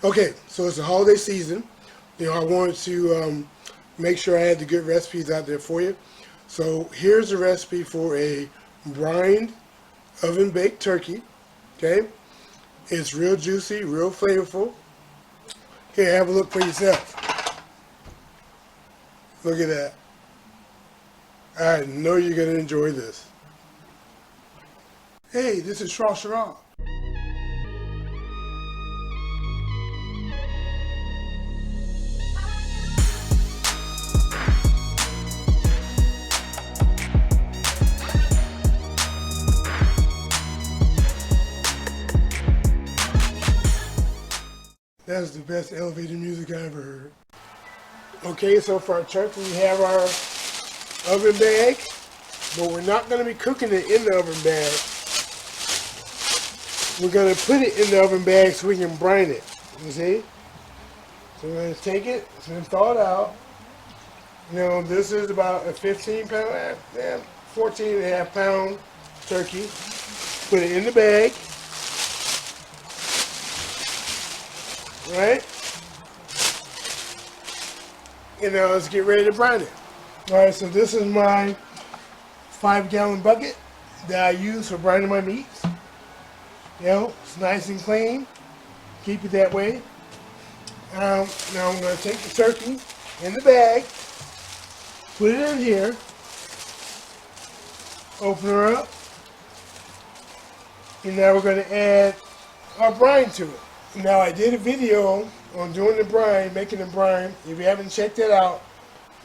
Okay, so it's the holiday season. I wanted to make sure I had the good recipes out there for you. So here's a recipe for a brined oven baked turkey. Okay, it's real juicy, real flavorful. Here, have a look for yourself. Look at that. I know you're gonna enjoy this. Hey, this is Shrashira. That's the best elevator music I ever heard. Okay, so for our turkey, we have our oven bag, but we're not going to be cooking it in the oven bag. We're going to put it in the oven bag so we can brine it. You see? So we're going to take it, it's been thawed out. This is about a 15-pound, 14.5-pound turkey. Put it in the bag. Right? And now let's get ready to brine it. Alright, so this is my 5-gallon bucket that I use for brining my meats. It's nice and clean. Keep it that way. Now I'm going to take the turkey in the bag, put it in here, open her up, and now we're going to add our brine to it. Now I did a video on doing the brine, making the brine. If you haven't checked that out,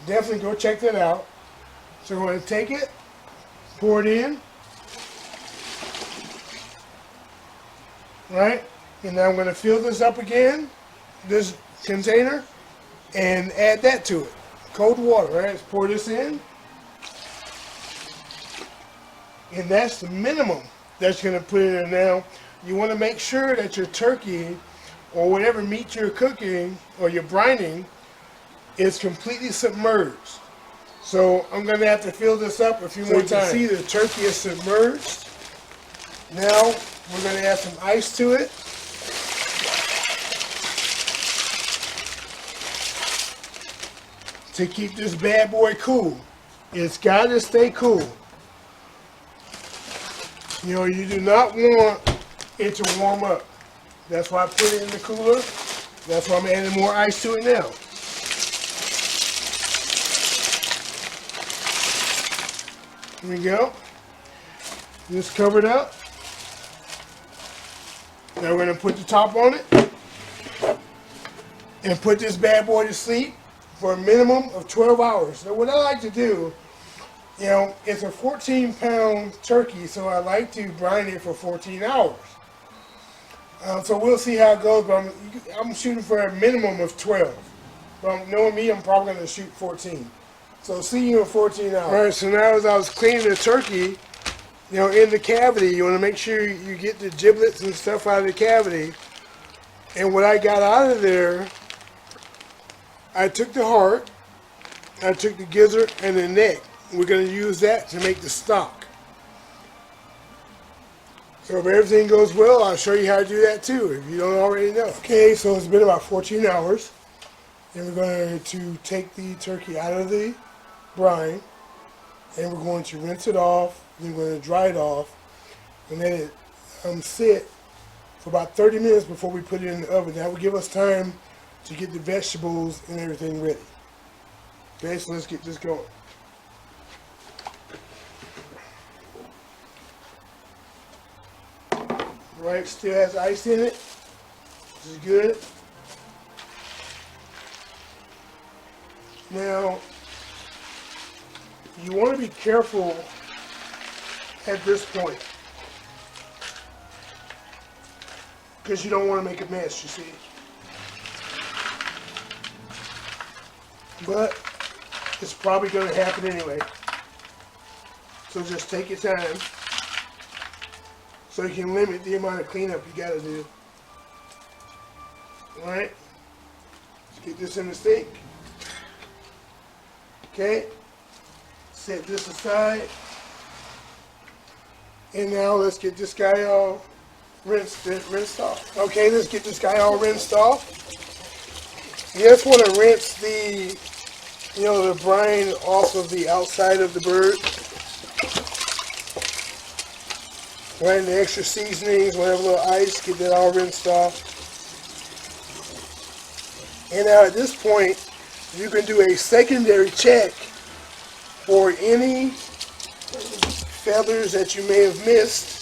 definitely go check that out. So we're going to take it, pour it in, right? And now I'm going to fill this up again, this container, and add that to it. Cold water, right? Let's pour this in. And that's the minimum that's going to put it in now. You want to make sure that your turkey or whatever meat you're cooking or you're brining is completely submerged. So I'm going to have to fill this up a few more times. You can see the turkey is submerged. Now we're going to add some ice to it. To keep this bad boy cool. It's got to stay cool. You do not want it to warm up. That's why I put it in the cooler. That's why I'm adding more ice to it now. Here we go. Just cover it up. Now we're going to put the top on it and put this bad boy to sleep for a minimum of 12 hours. So what I like to do, it's a 14-pound turkey, so I like to brine it for 14 hours. So we'll see how it goes, but I'm shooting for a minimum of 12. But knowing me, I'm probably going to shoot 14. So see you in 14 hours. All right, so now as I was cleaning the turkey, in the cavity, you want to make sure you get the giblets and stuff out of the cavity. And what I got out of there, I took the heart, I took the gizzard, and the neck. We're going to use that to make the stock. So if everything goes well, I'll show you how to do that too, if you don't already know. Okay, so it's been about 14 hours. And we're going to take the turkey out of the brine. And we're going to rinse it off. Then we're going to dry it off. And let it sit for about 30 minutes before we put it in the oven. That will give us time to get the vegetables and everything ready. Okay, so let's get this going. Right, still has ice in it, which is good. Now, you want to be careful at this point, because you don't want to make a mess, you see. But it's probably going to happen anyway. So just take your time, so you can limit the amount of cleanup you got to do. Alright, let's get this in the sink. Okay, set this aside. And now let's get this guy all rinsed off. Okay, let's get this guy all rinsed off. You just want to rinse the brine off of the outside of the bird. Right, the extra seasonings, whatever, little ice, get that all rinsed off. And now at this point, you can do a secondary check for any feathers that you may have missed.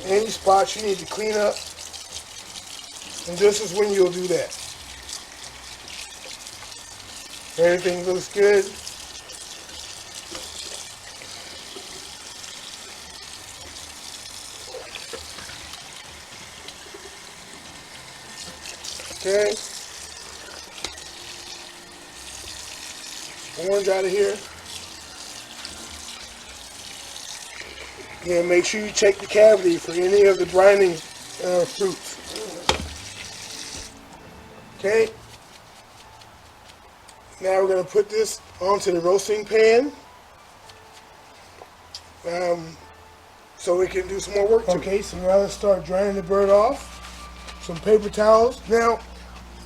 Any spots you need to clean up. And this is when you'll do that. Everything looks good. Okay. Orange out of here. And make sure you check the cavity for any of the brining fruits. Okay. Now we're going to put this onto the roasting pan. So we can do some more work. Okay, so now let's start drying the bird off. Some paper towels. Now,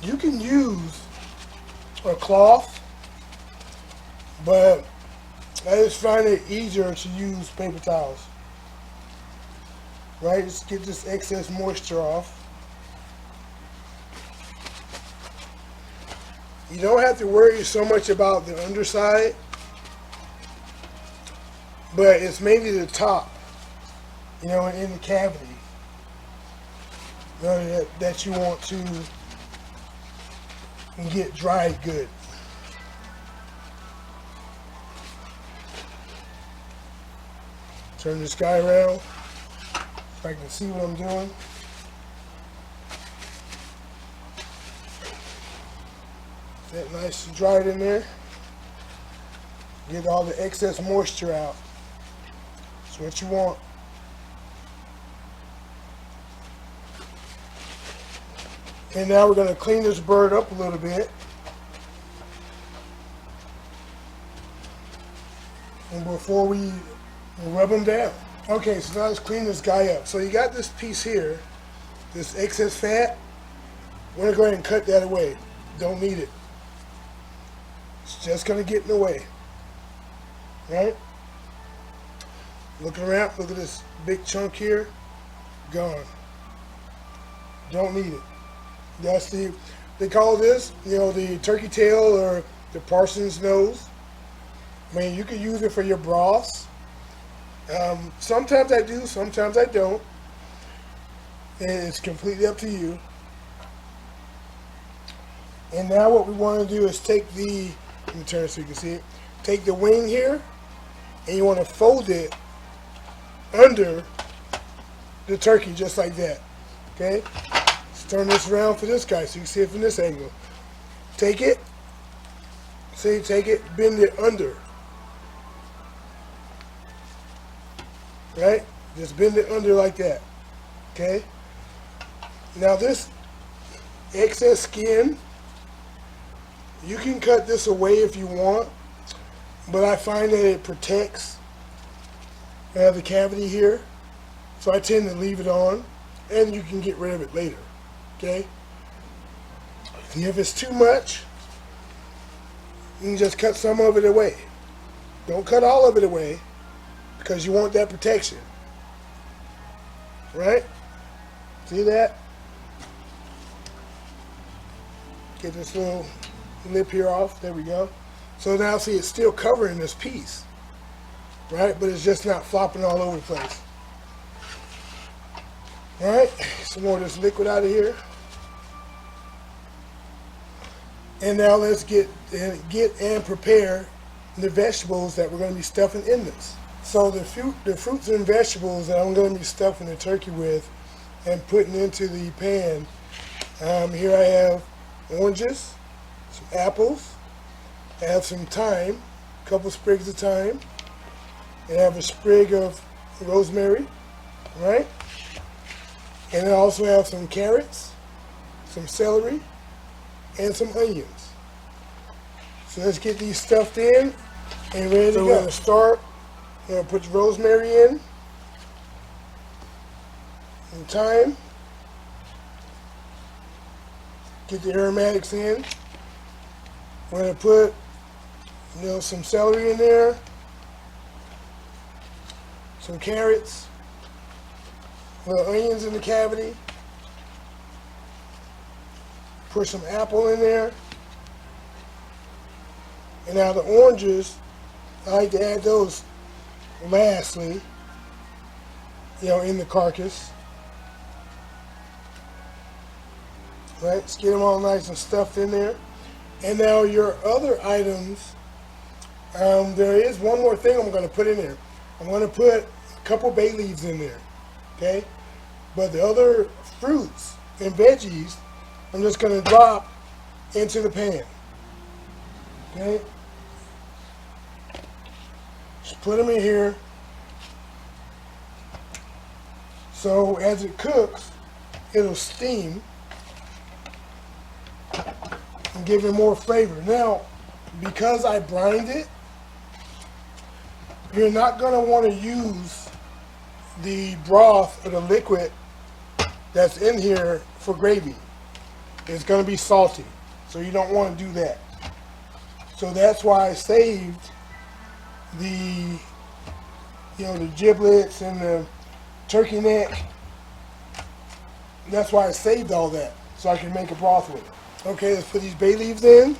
you can use a cloth, but I just find it easier to use paper towels. Right, just get this excess moisture off. You don't have to worry so much about the underside, but it's mainly the top, in the cavity, that you want to get dried good. Turn this guy around so I can see what I'm doing. Get nice and dried in there. Get all the excess moisture out. That's what you want. And now we're going to clean this bird up a little bit. And before we rub him down. Okay, so now let's clean this guy up. So you got this piece here, this excess fat. We're going to go ahead and cut that away. Don't need it. It's just going to get in the way. Right? Looking around, look at this big chunk here. Gone. Don't need it. That's they call this, the turkey tail or the parson's nose. I mean, you can use it for your broths. Sometimes I do, sometimes I don't. And it's completely up to you. And now what we want to do is take let me turn so you can see it. Take the wing here, and you want to fold it under the turkey just like that. Okay? Let's turn this around for this guy so you can see it from this angle. Take it, bend it under. Right? Just bend it under like that. Okay? Now this excess skin, you can cut this away if you want, but I find that it protects the cavity here, so I tend to leave it on, and you can get rid of it later. Okay? And if it's too much, you can just cut some of it away. Don't cut all of it away, because you want that protection. Right? See that? Get this little lip here off. There we go. So now see, it's still covering this piece. Right? But it's just not flopping all over the place. Alright? Some more of this liquid out of here. And now let's get and prepare the vegetables that we're going to be stuffing in this. So the fruits and vegetables that I'm going to be stuffing the turkey with and putting into the pan. Here I have oranges, some apples, I have some thyme, a couple sprigs of thyme, and I have a sprig of rosemary, right? And I also have some carrots, some celery, and some onions. So let's get these stuffed in and ready to go. We're going to start. I'm going to put the rosemary in. in time. Get the aromatics in. We're going to put, some celery in there, some carrots, little onions in the cavity. Put some apple in there. And now the oranges, I like to add those lastly, in the carcass. Right, let's get them all nice and stuffed in there. And now your other items, there is one more thing I'm going to put in there. I'm going to put a couple bay leaves in there, okay? But the other fruits and veggies, I'm just going to drop into the pan, okay? Just put them in here. So as it cooks, it'll steam and give it more flavor. Now, because I brined it, you're not going to want to use the broth or the liquid that's in here for gravy. It's going to be salty, so you don't want to do that. So that's why I saved the giblets and the turkey neck. That's why I saved all that, so I can make a broth with it. Okay, let's put these bay leaves in.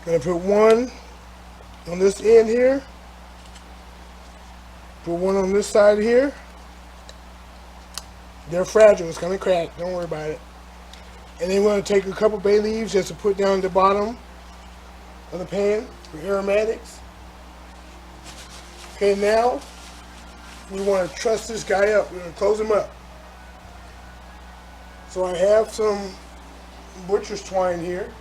Gonna put one on this end here. Put one on this side here. They're fragile, it's gonna crack, don't worry about it. And then we're gonna take a couple bay leaves just to put down at the bottom of the pan for aromatics. Okay, now we want to truss this guy up. We're going to close him up. So I have some butcher's twine here.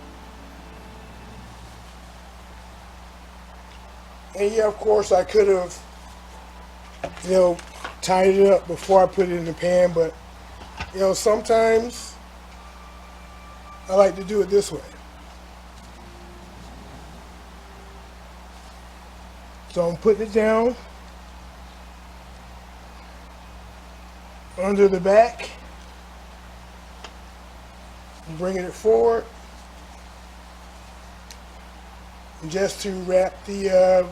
And yeah, of course I could have, tied it up before I put it in the pan, but sometimes I like to do it this way. So I'm putting it down under the back, and bringing it forward, and just to wrap the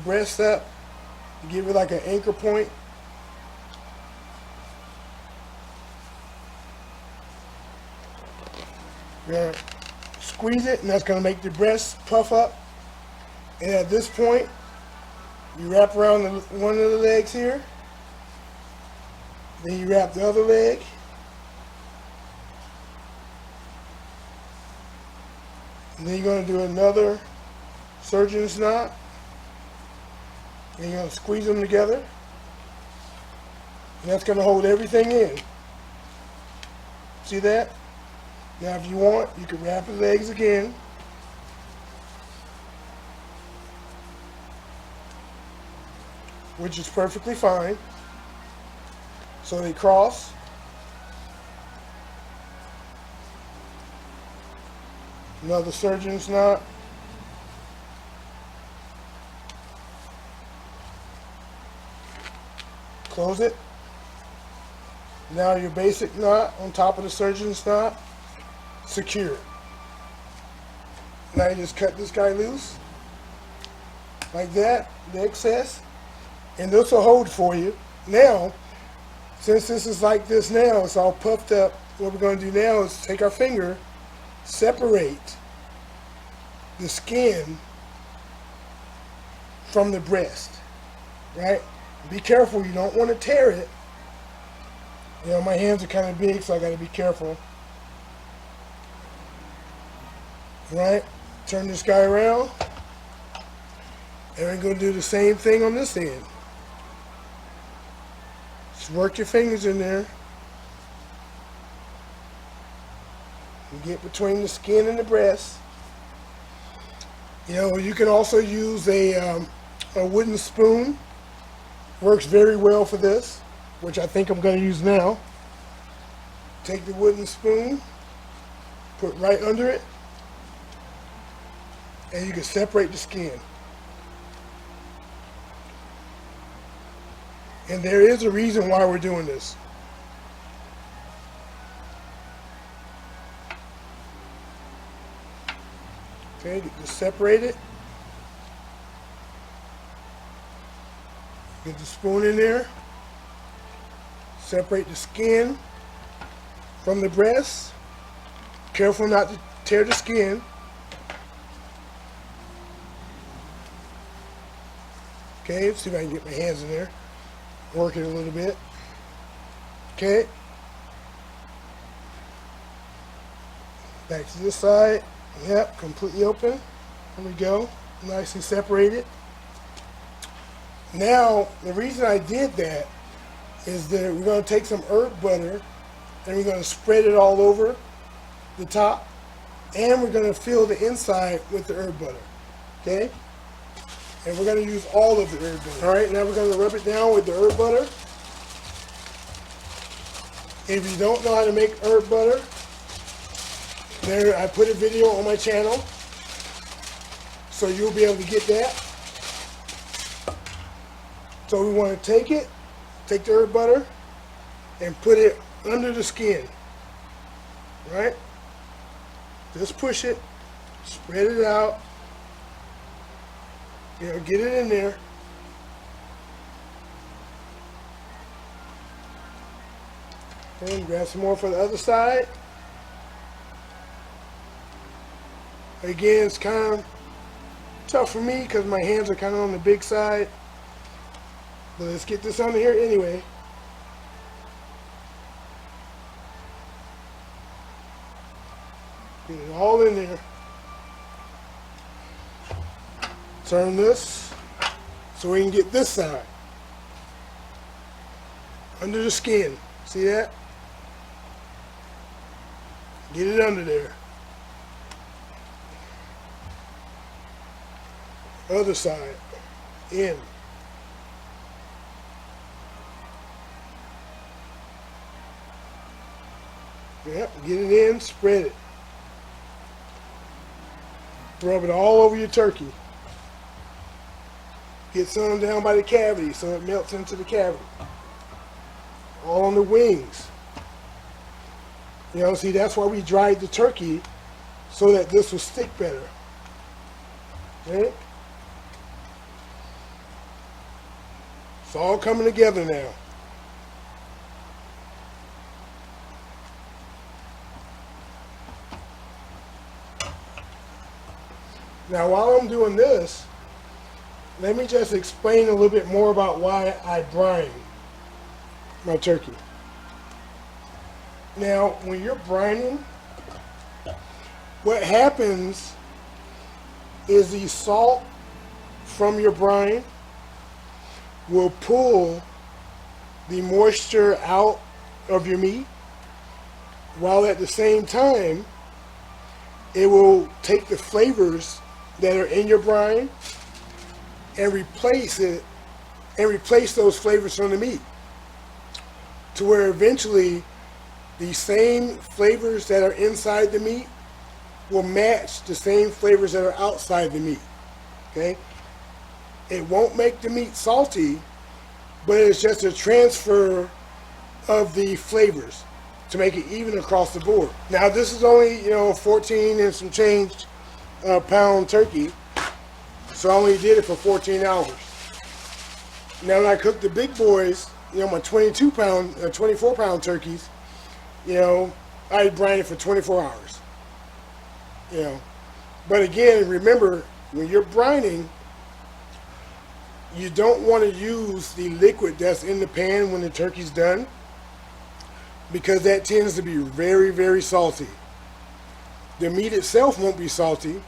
breast up, give it like an anchor point. We're gonna squeeze it, and that's gonna make the breast puff up. And at this point, you wrap around one of the legs here. Then you wrap the other leg. And then you're going to do another surgeon's knot. And you're going to squeeze them together. And that's going to hold everything in. See that? Now if you want, you can wrap the legs again. Which is perfectly fine. So they cross. Another surgeon's knot. Close it. Now your basic knot on top of the surgeon's knot, secure. Now you just cut this guy loose, like that, the excess, and this will hold for you. Now, since this is like this now, it's all puffed up, what we're going to do now is take our finger, separate the skin from the breast, right? Be careful, you don't want to tear it. My hands are kind of big, so I got to be careful. Right? Turn this guy around. And we're going to do the same thing on this end. Just work your fingers in there. And get between the skin and the breast. You can also use a wooden spoon. Works very well for this, which I think I'm going to use now. Take the wooden spoon, put right under it, and you can separate the skin. And there is a reason why we're doing this. Okay, just separate it. Get the spoon in there. Separate the skin from the breast. Careful not to tear the skin. Okay, let's see if I can get my hands in there. Work it a little bit. Okay. Back to this side. Yep, completely open. There we go. Nicely separated. Now, the reason I did that is that we're going to take some herb butter and we're going to spread it all over the top, and we're going to fill the inside with the herb butter. Okay? And we're going to use all of the herb butter. Alright, now we're going to rub it down with the herb butter. If you don't know how to make herb butter, there, I put a video on my channel, so you'll be able to get that. So we want to take the herb butter, and put it under the skin. Right? Just push it, spread it out, you know, get it in there. And grab some more for the other side. Again, it's kind of tough for me because my hands are kind of on the big side. But let's get this under here anyway. Get it all in there. Turn this so we can get this side. Under the skin. See that? Get it under there. Other side. In. Yep, get it in, spread it. Rub it all over your turkey. Get some down by the cavity so it melts into the cavity. All on the wings. You know, see, that's why we dried the turkey, so that this will stick better. Okay? It's all coming together now. Now, while I'm doing this, let me just explain a little bit more about why I brine my turkey. Now, when you're brining, what happens is the salt from your brine will pull the moisture out of your meat, while at the same time, it will take the flavors that are in your brine and replace those flavors from the meat, to where eventually the same flavors that are inside the meat will match the same flavors that are outside the meat. Okay? It won't make the meat salty, but it's just a transfer of the flavors to make it even across the board. Now, this is only, 14 and some change pound turkey, so I only did it for 14 hours. Now, when I cook the big boys, my 22 pound, 24 pound turkeys, I brine it for 24 hours. But again, remember, when you're brining, you don't want to use the liquid that's in the pan when the turkey's done, because that tends to be very, very salty. The meat itself won't be salty,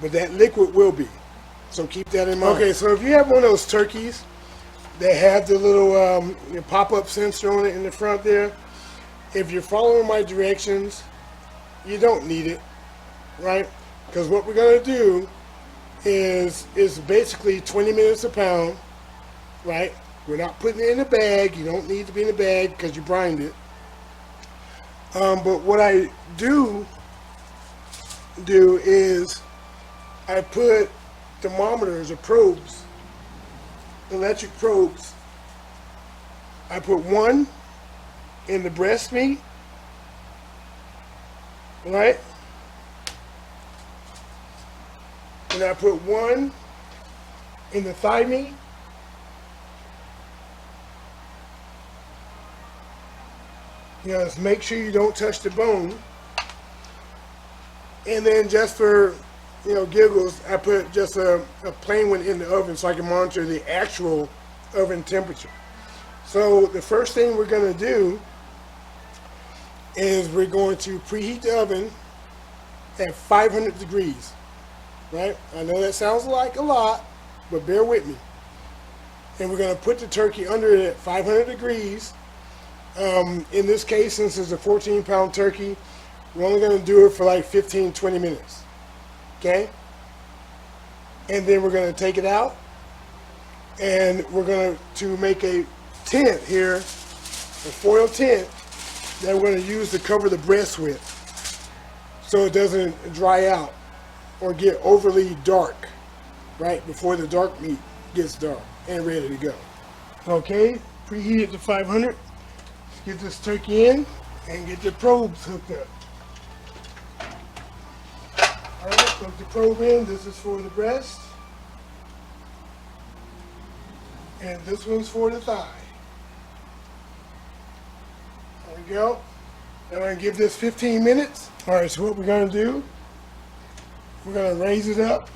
but that liquid will be. So keep that in mind. Okay, so if you have one of those turkeys that have the little pop-up sensor on it in the front there, if you're following my directions, you don't need it, right? Because what we're going to do is basically 20 minutes a pound, right? We're not putting it in a bag. You don't need to be in a bag because you brined it. But what I do is I put thermometers or probes, electric probes. I put one in the breast meat, right? And I put one in the thigh meat. You know, just make sure you don't touch the bone. And then just for, you know, giggles, I put just a plain one in the oven so I can monitor the actual oven temperature. So the first thing we're going to do is we're going to preheat the oven at 500 degrees, right? I know that sounds like a lot, but bear with me. And we're going to put the turkey under it at 500 degrees. In this case, since it's a 14-pound turkey, we're only going to do it for like 15-20 minutes, okay? And then we're going to take it out, and we're going to make a tent here, a foil tent, that we're going to use to cover the breast with, so it doesn't dry out or get overly dark, right, before the dark meat gets dark and ready to go. Okay, preheat it to 500. Get this turkey in and get the probes hooked up. Alright, hook the probe in. This is for the breast. And this one's for the thigh. There we go. Now we're going to give this 15 minutes. Alright, so what we're going to do, we're going to raise it up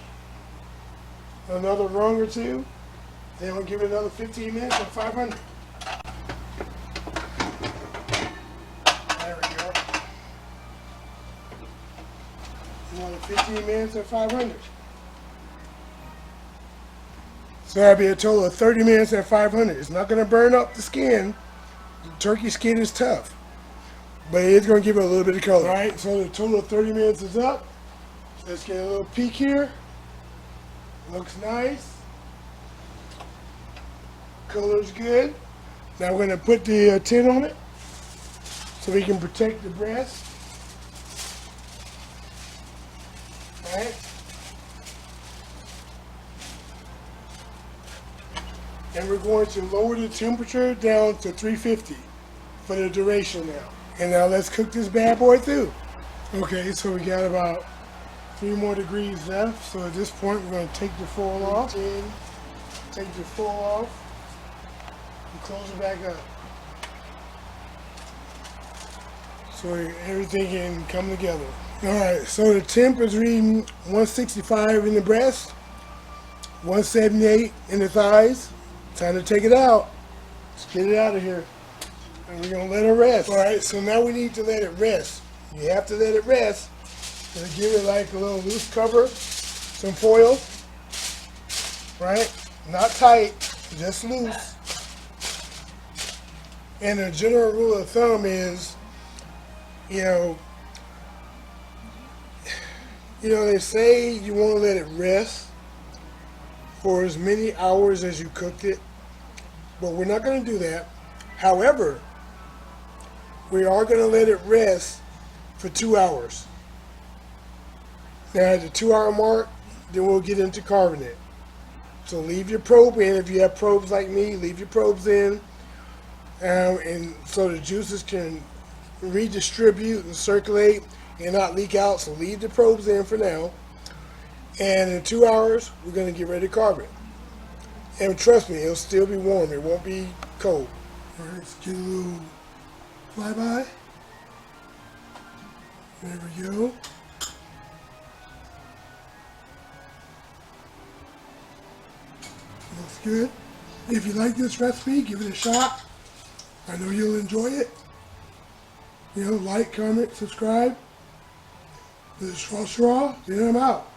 another rung or two. Then we'll give it another 15 minutes at 500. There we go. Another 15 minutes at 500. So that'll be a total of 30 minutes at 500. It's not going to burn up the skin. The turkey skin is tough, but it is going to give it a little bit of color. All right, so the total of 30 minutes is up. Let's get a little peek here. Looks nice. Color's good. Now we're going to put the tin on it so we can protect the breast. All right. And we're going to lower the temperature down to 350 for the duration now. And now let's cook this bad boy through. Okay, so we got about 3 more degrees left. So at this point, we're going to take the foil off. Take the foil off and close it back up, so everything can come together. All right, so the temp is reading 165 in the breast, 178 in the thighs. Time to take it out. Let's get it out of here. And we're going to let it rest. All right, so now we need to let it rest. You have to let it rest. Gonna give it like a little loose cover, some foil, right? Not tight, just loose. And a general rule of thumb is, you know, they say you want to let it rest for as many hours as you cooked it, but we're not going to do that. However, we are going to let it rest for 2 hours. Now at the 2-hour mark, then we'll get into carving it. So leave your probe in. If you have probes like me, leave your probes in, and so the juices can redistribute and circulate and not leak out. So leave the probes in for now. And in 2 hours, we're going to get ready to carve it. And trust me, it'll still be warm. It won't be cold. All right, let's get a little flyby. There we go. Looks good. If you like this recipe, give it a shot. I know you'll enjoy it. Like, comment, subscribe. This is Shrashira, and I'm out.